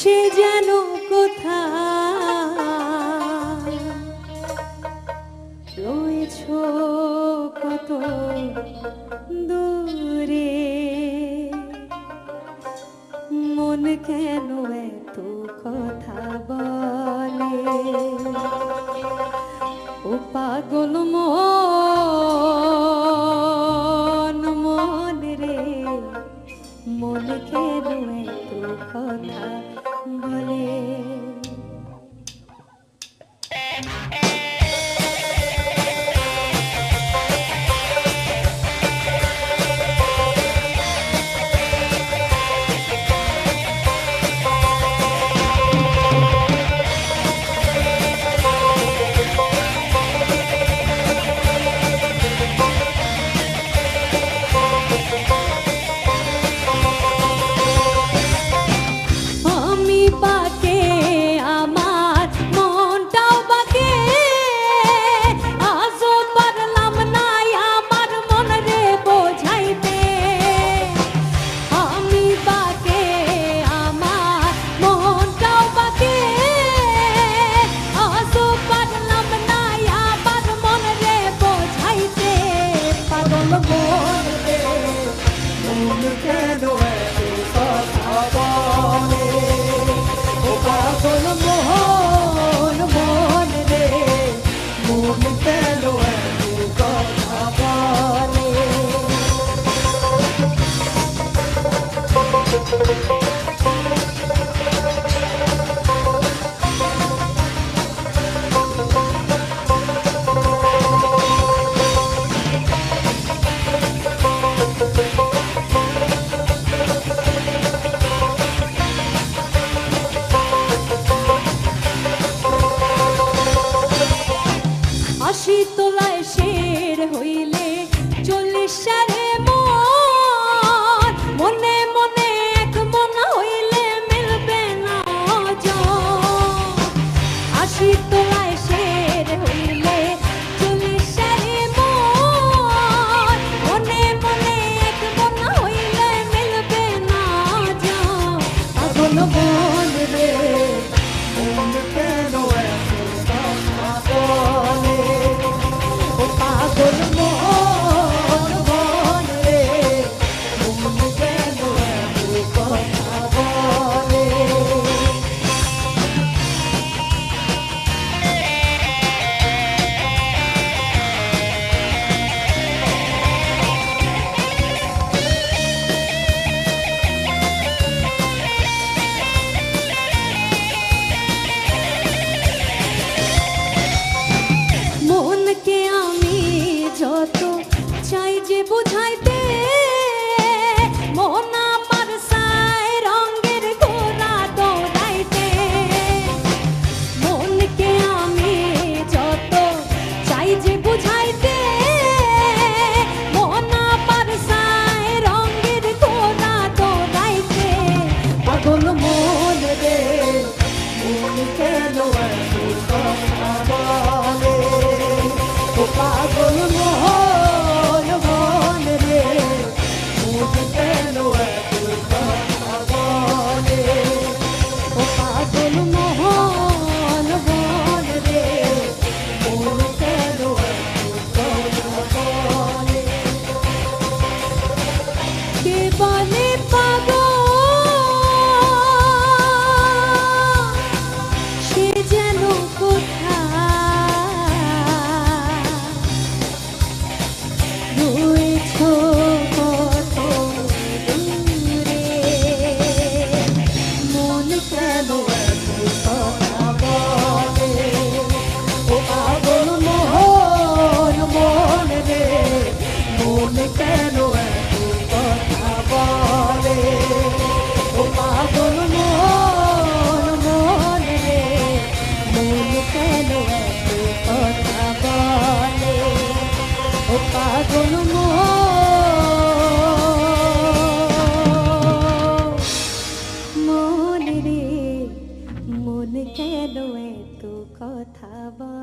সে যেন কোথায় রয়েছ কত দূরে, মন কেন এত কথা বলে, ও পাগল মন মন রে, মন কেন এত কথা বলে। আশি তোলায় শের হইলে 40 সারে মন, মনে মনে এক মন হইলে মিলবে না জন। আশি তোলায় শের হইলে 40 সারে মন, মনে মনে এক মন হইলে মিলবে না জন। পাগল মন রে, মন কেন এত কথা বলে, পাগল মন মন রে, মন কেন এত কথা বলে। মনকে আমি যত চাই যে বুঝাইতে, মন আমার সায় রঙের ঘোড়া দৌড়াইতে। মনকে আমি যত চাই যে বুঝাইতে, মন আমার সায় রঙের ঘোড়া দৌড়াইতে। পাগল মন রে, মন কেন এত কথা বলে, ও পাগল মন মন রে, মন কেন এত কথা বলে, ও পাগল মন মন রে, মন কেন এত কথা বলে। কে বলে পাগল, সে যেন কোথায় রয়েছ কত দূরে, মন কেন এত কথা বলে, ও পাগল মন মন রে, মন কেন এত কথা বলে, ও পাগল মন মন রে, মন কেন এত কথা বলে, ও পাগল মন রে, মন কেন এত কথা বলে।